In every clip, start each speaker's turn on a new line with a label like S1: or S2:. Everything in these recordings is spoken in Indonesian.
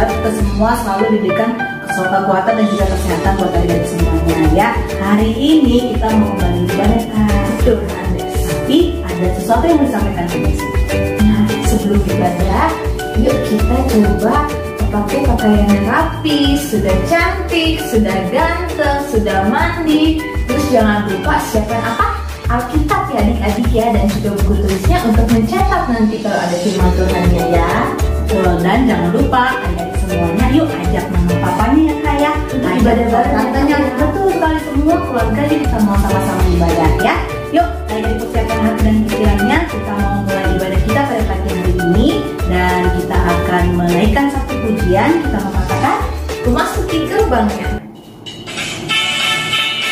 S1: berharap kita semua selalu diberikan kekuatan dan juga kesehatan buat adik-adik semuanya ya. Hari ini kita mau kembali ibadah betul tapi ada sesuatu yang mau disampaikan ke Messi. Nah, sebelum ibadah, yuk kita coba pakai pakaian yang rapi, sudah cantik, sudah ganteng, sudah mandi. Terus jangan lupa siapkan apa? Alkitab ya adik-adik ya, dan juga buku tulisnya untuk mencatat nanti kalau ada firman Tuhannya ya. Dan jangan lupa adik-adik semuanya, yuk ajak mama papanya ya kak ya. Ibadah bareng katanya betul sekali semua keluarga, kita mau sama-sama ibadah ya. Yuk adik-adik persiapkan hati dan pikirannya, kita mau mulai ibadah kita pada pagi hari ini. Dan kita akan menaikkan satu pujian, kita mau katakan memasuki gerbangnya.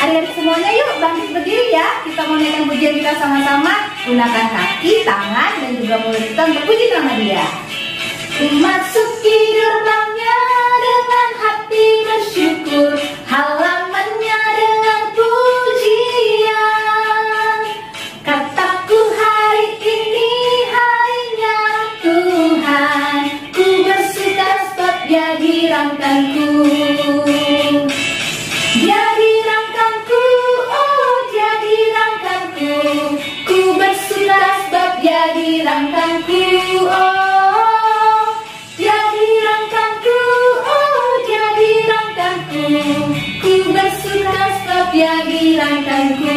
S1: Adik-adik semuanya yuk bangkit berdiri ya. Kita mau naikkan pujian kita sama-sama. Gunakan kaki, tangan, dan juga mulut kita untuk puji nama Dia. Memasuki gerbangnya dengan hati bersyukur, halamannya dengan pujian. Kataku hari ini harinya Tuhan, ku bersuka sebab Dia dirangkanku. Dia dirangkanku, oh Dia dirangkanku, ku bersuka sebab Dia dirangkanku, oh Dia dirangkanku, oh Dia dirangkanku, ku bersuka sebab Dia dirangkanku.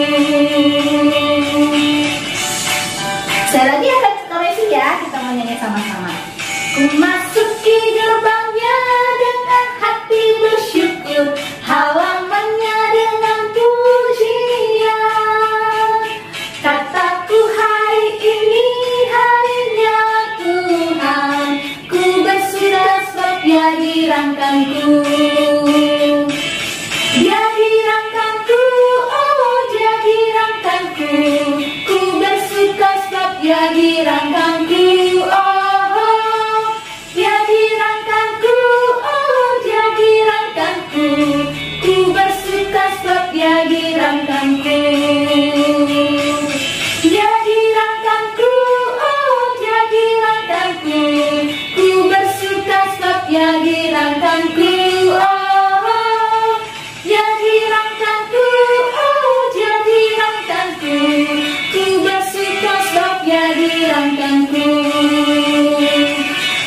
S1: Sekali lagi ya Kak Messi ya, kita mau nyanyi sama-sama. Ku masuki gerbangnya dengan hati bersyukur, halamannya dengan pujian. Kataku hari ini harinya Tuhan, ku bersuka sebab Dia dirangkanku. Dia dirangkanku, oh Dia dirangkanku, ku bersuka sebab Dia dirangkanku, oh Dia dirangkanku, oh Dia dirangkanku, ku bersuka sebab Dia dirangkanku. Dia dirangkanku, oh Dia dirangkanku, ku bersuka sebab Dia dirangkanku, oh Dia dirangkanku, oh Dia dirangkanku, ku bersuka sebab Dia dirangkanku.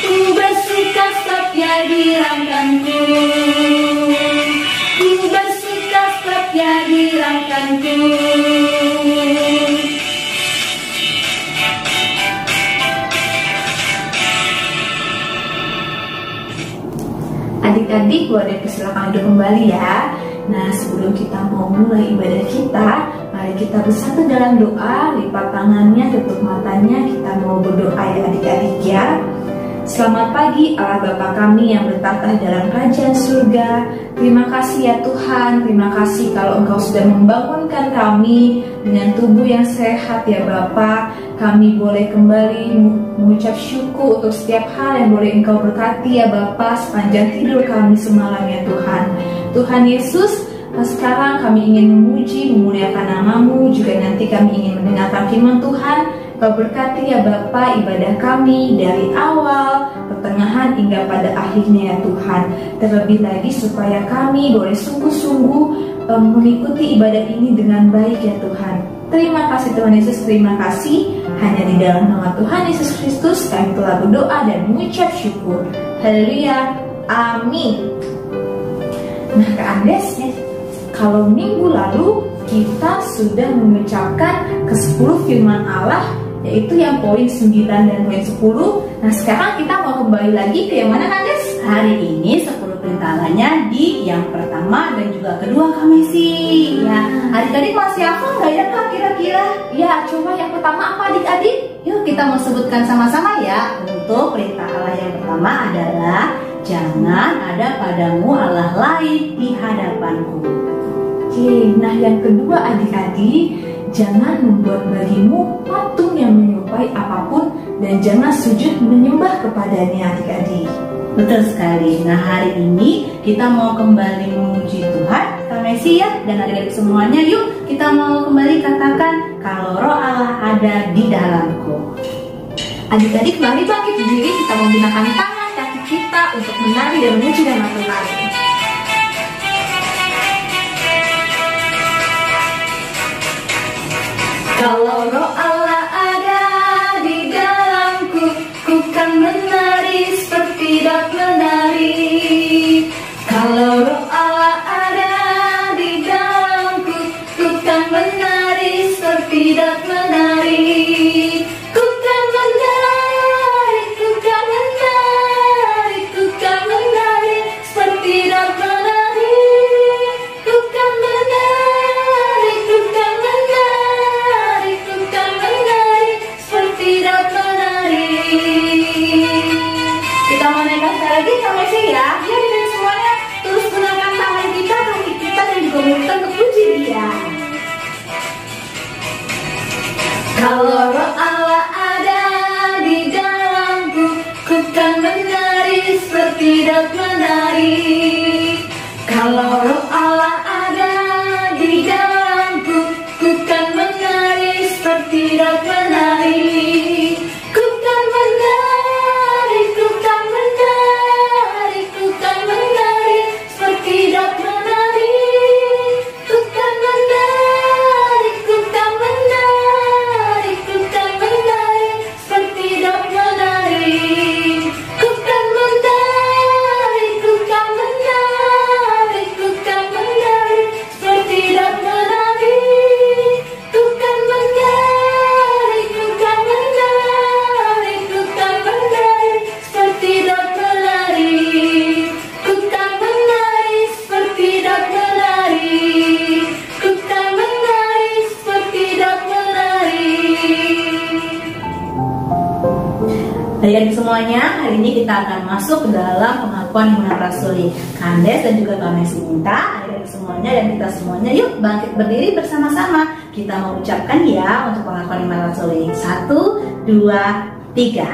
S1: Ku bersuka sebab Dia dirangkanku, ku bersuka sebab Dia dirangkanku. Adik-adik boleh silakan duduk kembali ya. Nah, sebelum kita mau mulai ibadah kita, mari kita bersatu dalam doa. Lipat tangannya, tutup matanya, kita mau berdoa ya adik-adik ya. Selamat pagi Allah Bapa kami yang bertata dalam kerajaan surga. Terima kasih ya Tuhan, terima kasih kalau Engkau sudah membangunkan kami dengan tubuh yang sehat ya Bapa. Kami boleh kembali mengucap syukur untuk setiap hal yang boleh Engkau berkati ya Bapa sepanjang tidur kami semalam ya Tuhan. Tuhan Yesus, sekarang kami ingin memuji, memuliakan nama-Mu, juga nanti kami ingin mendengarkan firman Tuhan. Kau berkati ya Bapa ibadah kami dari awal, pertengahan hingga pada akhirnya ya Tuhan. Terlebih lagi supaya kami boleh sungguh-sungguh mengikuti ibadah ini dengan baik ya Tuhan. Terima kasih Tuhan Yesus, terima kasih. Hanya di dalam nama Tuhan Yesus Kristus kami telah berdoa dan mengucap syukur. Haleluya, amin. Nah Kak Andes ya, kalau minggu lalu kita sudah mengucapkan ke-10 firman Allah, yaitu yang poin 9 dan poin 10. Nah sekarang kita mau kembali lagi ke yang mana Kak Andes? Hari ini 10 perintah Allahnya di yang pertama dan juga kedua Kak Messi ya. Adik-adik masih hafal nggak ya Kak kira-kira? Ya coba yang pertama apa adik-adik? Yuk kita mau sebutkan sama-sama ya. Untuk perintah Allah yang pertama adalah jangan ada padamu Allah lain di hadapanku. Oke, nah yang kedua adik-adik, jangan membuat bagimu patung yang menyerupai apapun dan jangan sujud menyembah kepadanya adik-adik.
S2: Betul sekali. Nah hari ini kita mau kembali memuji Tuhan Kak Messi ya, dan adik-adik semuanya yuk kita mau kembali katakan kalau roh Allah ada di dalamku.
S1: Adik-adik mari bangkit berdiri, kita menggunakan tangan kaki kita untuk menari dan memuji nama Tuhan.
S2: Kalau Roh Allah ada di dalamku, ku kan menari seperti Daud menari. Kalau Roh Allah ada di dalamku, ku kan menari seperti Daud menari. Ku kan menari, ku kan menari, ku kan menari seperti Daud menari. Ku kan menari, ku kan menari, ku kan menari seperti Daud menari. Kita mau naikkan sekali lagi sama sih ya. Ya, dan semuanya terus gunakan tangan kita, kaki kita, dan juga mulut untuk puji Dia. Kalau Roh Allah ada di dalamku, ku kan menari seperti Daud menari. Kalau Roh Allah ada di dalamku, ku kan menari seperti Daud menari. Ku kan menari, ku kan menari, ku kan menari seperti Daud menari. Ku kan menari, ku kan menari, ku kan menari seperti Daud menari. Ku kan menari, ku kan menari, ku kan menari seperti Daud menari. Ku kan menari, ku kan menari, ku kan menari seperti Daud menari. Ku kan menari seperti Daud menari. Ku kan menari seperti Daud menari. Adik-adik semuanya, hari ini kita akan masuk ke dalam pengakuan iman rasuli. Kandes dan juga Kak Messi minta adik-adik semuanya dan kita semuanya yuk bangkit berdiri bersama-sama. Kita mau ucapkan ya untuk pengakuan iman rasuli. 1, 2, 3.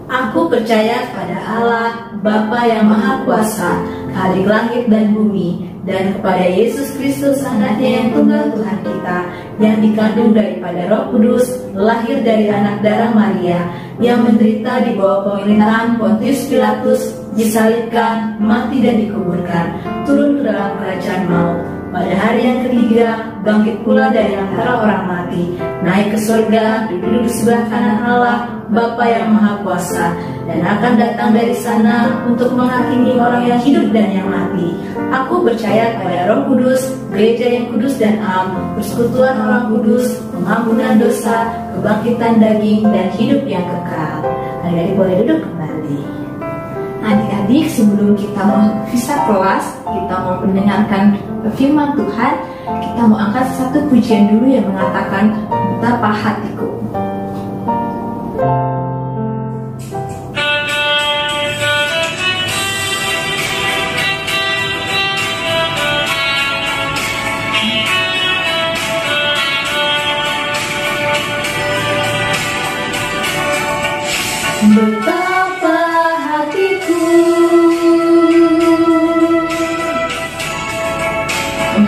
S2: Aku percaya pada Allah, Bapa yang Maha Kuasa, Khalik langit dan bumi, dan kepada Yesus Kristus anaknya yang tunggal Tuhan kita, yang dikandung daripada Roh Kudus, lahir dari anak darah Maria, yang menderita di bawah pemerintahan Pontius Pilatus, disalibkan, mati dan dikuburkan, turun ke dalam kerajaan maut. Pada hari yang ketiga, bangkit pula dari antara orang mati, naik ke surga, duduk di sebelah kanan Allah, Bapa yang Maha Kuasa, dan akan datang dari sana untuk menghakimi orang yang hidup dan yang mati. Aku percaya pada Roh Kudus, gereja yang kudus dan am, persekutuan orang kudus, pengampunan dosa, kebangkitan daging, dan hidup yang kekal. Adik-adik boleh duduk kembali.
S1: Adik-adik, sebelum kita mau bisa kelas, kita mau mendengarkan firman Tuhan, kita mau angkat satu pujian dulu yang mengatakan betapa hatiku.
S2: Betapa hatiku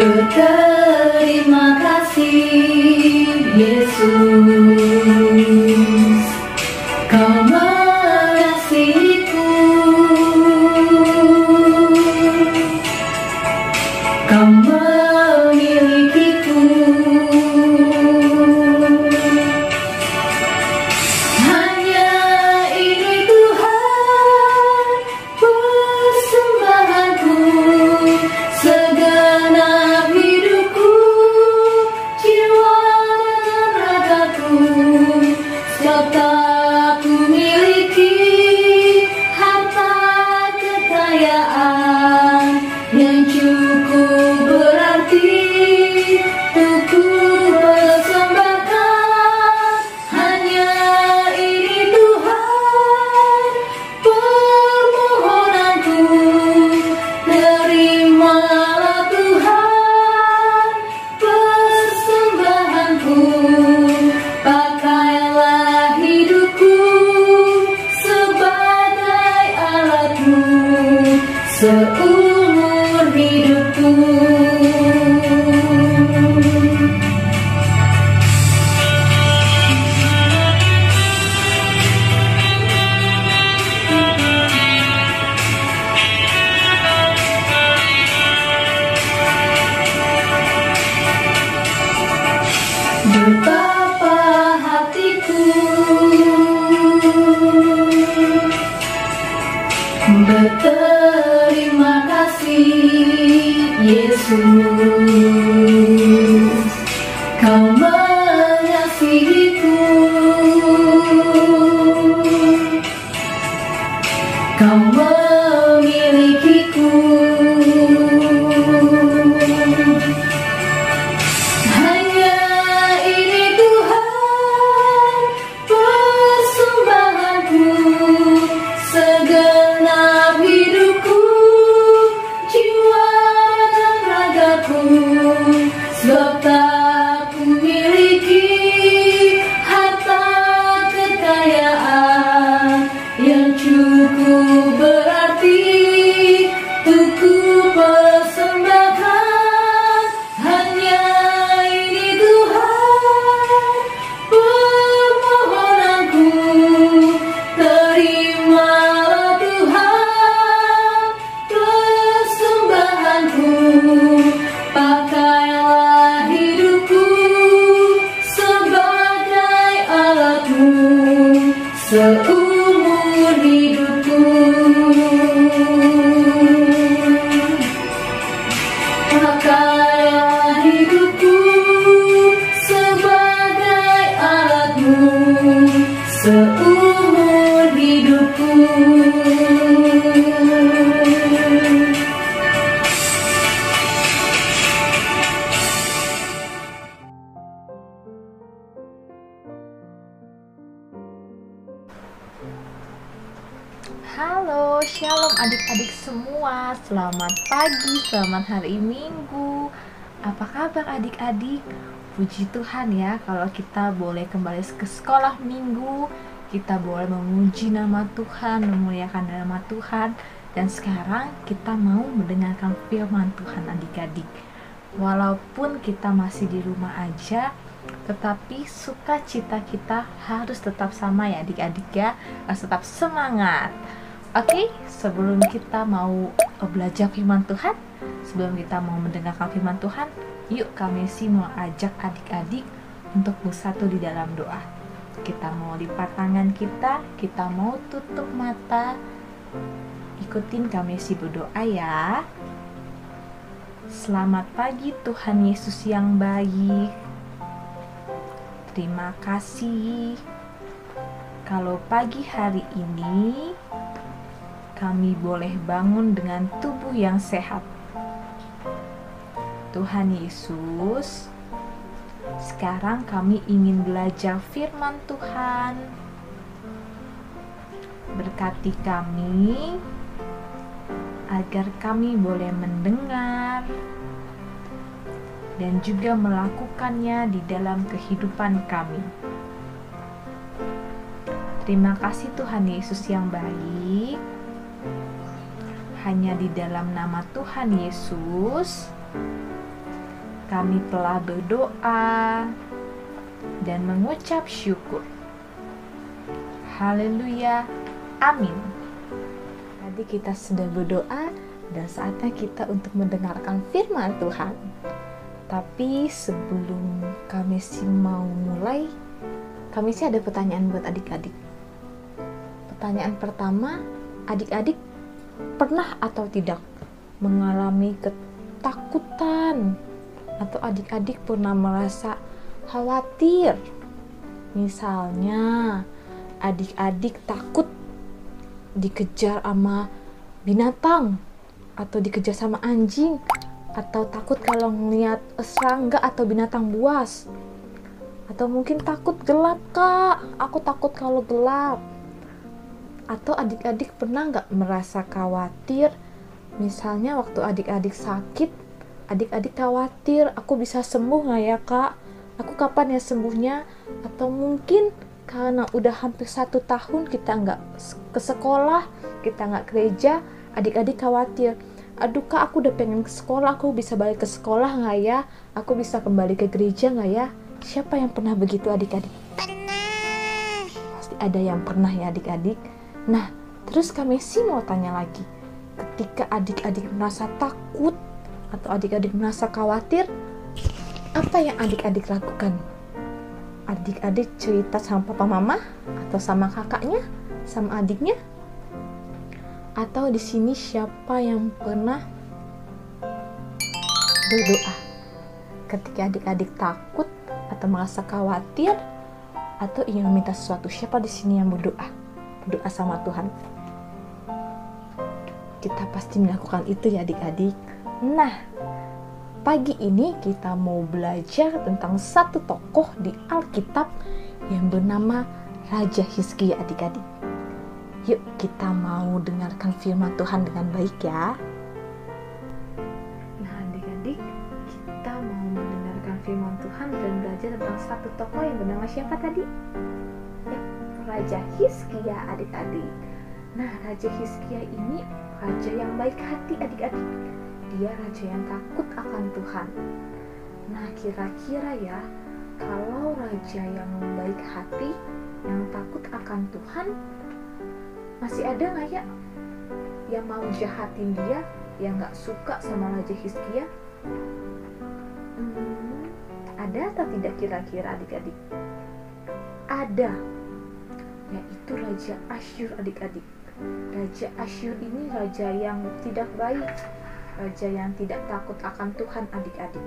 S2: berterima kasih Yesus, Kau mengasihiku, Kau memilikiku. Hanya ini
S1: Berterima kasih Yesus, Kau mengasihiku, Kau memilikiku. Hanya ini Tuhan persembahanku, segenap hidupku, jiwa dan ragaku. Sebab tak kumiliki harta kekayaan yang cukup berarti untuk ku persembahkan. Hanya ini Tuhan permohonanku, terimalah Tuhan persembahanku. Pakailah hidupku sebagai alatmu seumur hidupku. Pakailah hidupku sebagai alatmu seumur hidupku.
S3: Halo, shalom adik-adik semua. Selamat pagi, selamat hari Minggu. Apa kabar adik-adik? Puji Tuhan ya, kalau kita boleh kembali ke sekolah minggu, kita boleh memuji nama Tuhan, memuliakan nama Tuhan. Dan sekarang kita mau mendengarkan firman Tuhan adik-adik. Walaupun kita masih di rumah aja, tetapi sukacita kita harus tetap sama ya adik-adik ya, harus tetap semangat. Oke, sebelum kita mau belajar firman Tuhan, sebelum kita mau mendengarkan firman Tuhan, yuk kami sih mau ajak adik-adik untuk bersatu di dalam doa. Kita mau lipat tangan kita mau tutup mata, ikutin kami sih berdoa ya. Selamat pagi Tuhan Yesus yang baik. Terima kasih kalau pagi hari ini kami boleh bangun dengan tubuh yang sehat. Tuhan Yesus, sekarang kami ingin belajar firman Tuhan. Berkati kami agar kami boleh mendengar dan juga melakukannya di dalam kehidupan kami. Terima kasih Tuhan Yesus yang baik. Hanya di dalam nama Tuhan Yesus kami telah berdoa dan mengucap syukur. Haleluya, amin. Tadi kita sudah berdoa dan saatnya kita untuk mendengarkan firman Tuhan. Tapi sebelum kami sih mau mulai, kami sih ada pertanyaan buat adik-adik. Pertanyaan pertama, adik-adik pernah atau tidak mengalami ketakutan, atau adik-adik pernah merasa khawatir? Misalnya adik-adik takut dikejar sama binatang, atau dikejar sama anjing, atau takut kalau ngeliat serangga atau binatang buas, atau mungkin takut gelap. Kak, aku takut kalau gelap. Atau adik-adik pernah nggak merasa khawatir, misalnya waktu adik-adik sakit, adik-adik khawatir, aku bisa sembuh nggak ya kak? Aku kapan ya sembuhnya? Atau mungkin karena udah hampir 1 tahun kita nggak ke sekolah, kita nggak gereja, adik-adik khawatir, aduh kak aku udah pengen ke sekolah, aku bisa balik ke sekolah nggak ya? Aku bisa kembali ke gereja nggak ya? Siapa yang pernah begitu adik-adik? Pernah. Pasti ada yang pernah ya adik-adik. Nah, terus kami sih mau tanya lagi, ketika adik-adik merasa takut atau adik-adik merasa khawatir, apa yang adik-adik lakukan? Adik-adik cerita sama papa mama atau sama kakaknya, sama adiknya? Atau di sini siapa yang pernah berdoa ketika adik-adik takut atau merasa khawatir atau ingin meminta sesuatu? Siapa di sini yang berdoa sama Tuhan? Kita pasti melakukan itu ya adik-adik. Nah, pagi ini kita mau belajar tentang satu tokoh di Alkitab yang bernama Raja Hizkia adik-adik. Yuk kita mau dengarkan firman Tuhan dengan baik ya. Nah adik-adik, kita mau mendengarkan firman Tuhan dan belajar tentang satu tokoh yang bernama siapa tadi? Ya, Raja Hizkia adik-adik. Nah Raja Hizkia ini raja yang baik hati adik-adik. Dia raja yang takut akan Tuhan. Nah kira-kira ya, kalau raja yang baik hati, yang takut akan Tuhan, masih ada nggak ya yang mau jahatin dia, yang nggak suka sama Raja Hizkia? Ada atau tidak kira-kira adik-adik? Ada, yaitu Raja Asyur adik-adik. Raja Asyur ini raja yang tidak baik, raja yang tidak takut akan Tuhan adik-adik.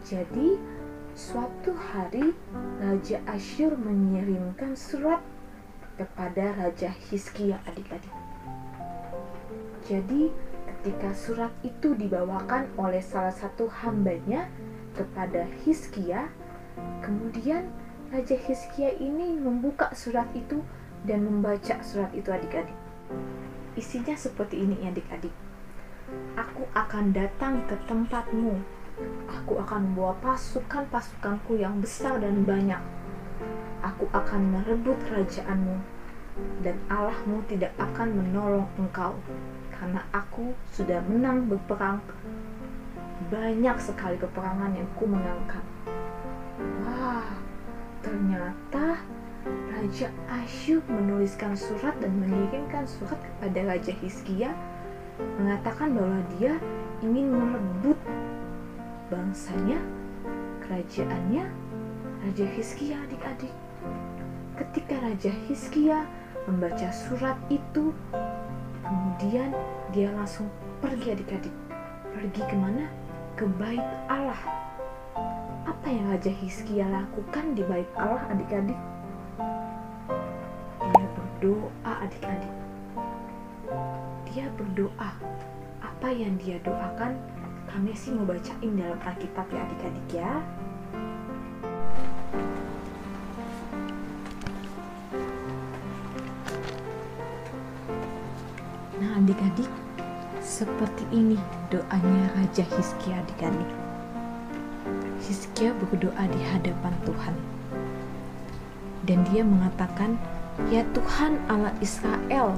S3: Jadi suatu hari Raja Asyur mengirimkan surat kepada Raja Hizkia adik-adik. Jadi ketika surat itu dibawakan oleh salah satu hambanya kepada Hizkia, kemudian Raja Hizkia ini membuka surat itu dan membaca surat itu adik-adik. Isinya seperti ini adik-adik. Aku akan datang ke tempatmu. Aku akan membawa pasukan-pasukanku yang besar dan banyak. Aku akan merebut kerajaanmu, dan Allahmu tidak akan menolong engkau, karena aku sudah menang berperang. Banyak sekali peperangan yang ku menangkan. Wah, ternyata Raja Asyur menuliskan surat dan mengirimkan surat kepada Raja Hizkia, mengatakan bahwa dia ingin merebut bangsanya, kerajaannya, Raja Hizkia adik-adik. Ketika Raja Hizkia membaca surat itu, kemudian dia langsung pergi adik-adik. Pergi kemana? Ke bait Allah. Apa yang Raja Hizkia lakukan di bait Allah adik-adik? Dia berdoa adik-adik. Dia berdoa. Apa yang dia doakan? Kami sih mau bacain dalam Alkitab ya adik-adik ya. Nah adik-adik, seperti ini doanya Raja Hizkia adik-adik. Hizkia berdoa di hadapan Tuhan. Dan dia mengatakan, ya Tuhan Allah Israel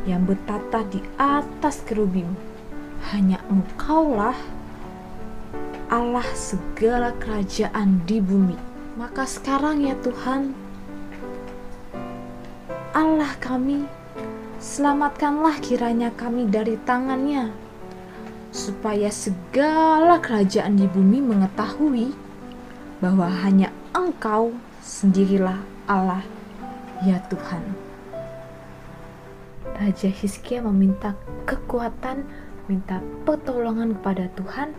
S3: yang bertata di atas kerubim, hanya Engkaulah Allah segala kerajaan di bumi. Maka sekarang ya Tuhan, Allah kami, selamatkanlah kiranya kami dari tangannya, supaya segala kerajaan di bumi mengetahui bahwa hanya Engkau sendirilah Allah, ya Tuhan. Raja Hizkia meminta kekuatan, minta pertolongan kepada Tuhan,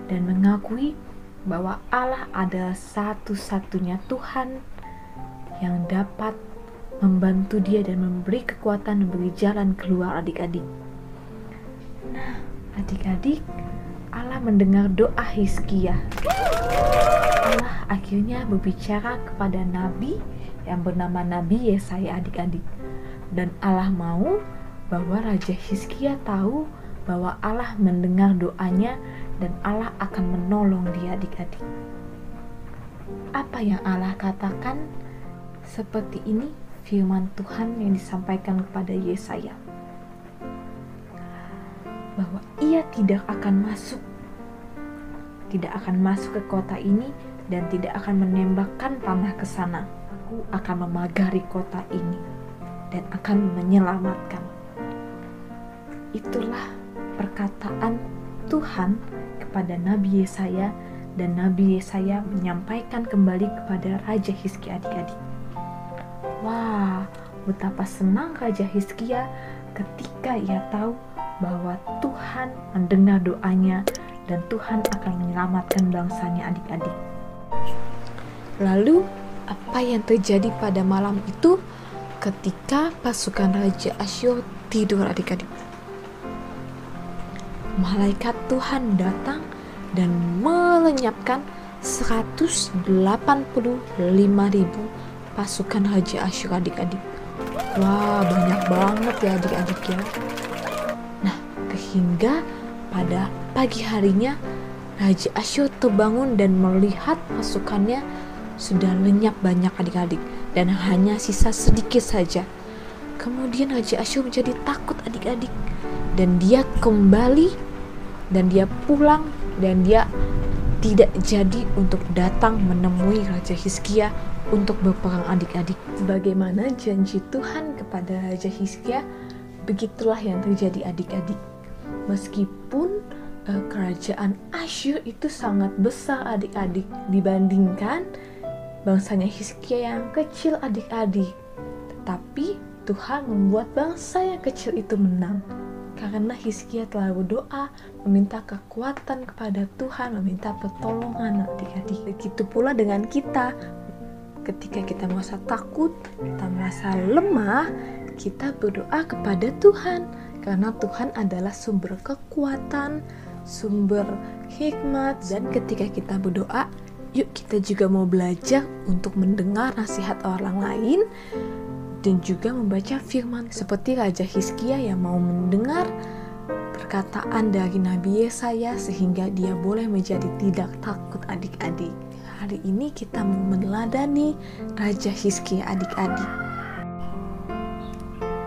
S3: dan mengakui bahwa Allah adalah satu-satunya Tuhan yang dapat membantu dia dan memberi kekuatan, memberi jalan keluar adik-adik. Nah, adik-adik, Allah mendengar doa Hizkia. Allah akhirnya berbicara kepada nabi yang bernama Nabi Yesaya adik-adik. Dan Allah mau bahwa Raja Hizkia tahu bahwa Allah mendengar doanya dan Allah akan menolong dia adik-adik. Apa yang Allah katakan? Seperti ini firman Tuhan yang disampaikan kepada Yesaya, bahwa ia tidak akan masuk ke kota ini dan tidak akan menembakkan panah ke sana. Aku akan memagari kota ini dan akan menyelamatkan. Itulah perkataan Tuhan kepada Nabi Yesaya, dan Nabi Yesaya menyampaikan kembali kepada Raja Hizkia adik-adik. Wah, betapa senang Raja Hizkia ketika ia tahu bahwa Tuhan mendengar doanya dan Tuhan akan menyelamatkan bangsanya adik-adik. Lalu apa yang terjadi pada malam itu ketika pasukan Raja Asyur tidur adik-adik? Malaikat Tuhan datang dan melenyapkan 185.000 pasukan Raja Asyur adik-adik. Wah, banyak banget ya adik-adik ya. Nah, hingga pada pagi harinya Raja Asyur terbangun dan melihat pasukannya sudah lenyap banyak adik-adik dan hanya sisa sedikit saja. Kemudian Raja Asyur menjadi takut adik-adik dan dia kembali dan dia pulang dan dia tidak jadi untuk datang menemui Raja Hizkia untuk berperang adik-adik. Bagaimana janji Tuhan kepada Raja Hizkia, begitulah yang terjadi adik-adik. Meskipun kerajaan Asyur itu sangat besar adik-adik dibandingkan bangsanya Hizkia yang kecil adik-adik, tetapi Tuhan membuat bangsa yang kecil itu menang karena Hizkia telah berdoa, meminta kekuatan kepada Tuhan, meminta pertolongan adik-adik. Begitu pula dengan kita. Ketika kita merasa takut, kita merasa lemah, kita berdoa kepada Tuhan karena Tuhan adalah sumber kekuatan, sumber hikmat. Dan ketika kita berdoa, yuk kita juga mau belajar untuk mendengar nasihat orang lain dan juga membaca firman seperti Raja Hizkia yang mau mendengar perkataan dari Nabi Yesaya sehingga dia boleh menjadi tidak takut adik-adik. Hari ini kita mau meneladani Raja Hizkia adik-adik.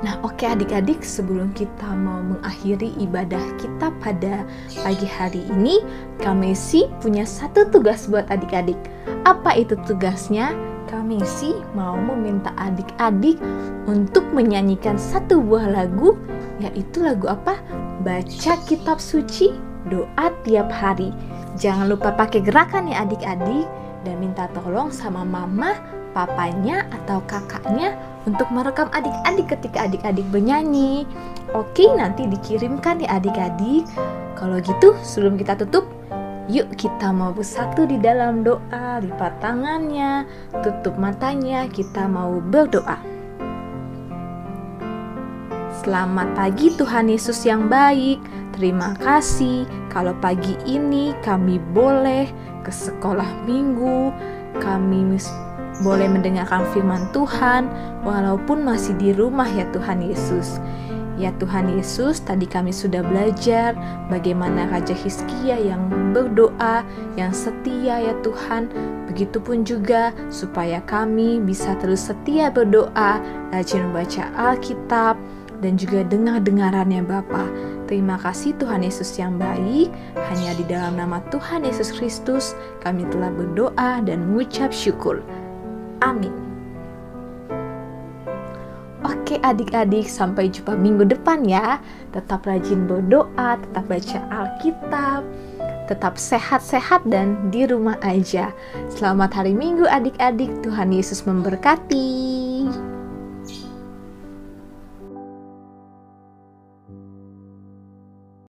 S3: Nah, oke adik-adik, sebelum kita mau mengakhiri ibadah kita pada pagi hari ini, Kak Messi punya satu tugas buat adik-adik. Apa itu tugasnya? Kak Messi mau meminta adik-adik untuk menyanyikan satu buah lagu, yaitu lagu apa? Baca kitab suci, doa tiap hari. Jangan lupa pakai gerakan ya adik-adik, dan minta tolong sama mama, papanya, atau kakaknya untuk merekam adik-adik ketika adik-adik bernyanyi. Oke, nanti dikirimkan ya adik-adik. Kalau gitu, sebelum kita tutup, yuk kita mau bersatu di dalam doa. Lipat tangannya, tutup matanya, kita mau berdoa. Selamat pagi Tuhan Yesus yang baik. Terima kasih kalau pagi ini kami boleh ke sekolah minggu, kami boleh mendengarkan firman Tuhan walaupun masih di rumah ya Tuhan Yesus. Ya Tuhan Yesus, tadi kami sudah belajar bagaimana Raja Hizkia yang berdoa, yang setia ya Tuhan. Begitupun juga supaya kami bisa terus setia berdoa, rajin membaca Alkitab, dan juga dengar-dengarannya Bapa. Terima kasih Tuhan Yesus yang baik. Hanya di dalam nama Tuhan Yesus Kristus kami telah berdoa dan mengucap syukur. Amin. Oke adik-adik, sampai jumpa minggu depan ya. Tetap rajin berdoa, tetap baca Alkitab, tetap sehat-sehat dan di rumah aja. Selamat hari Minggu adik-adik. Tuhan Yesus memberkati.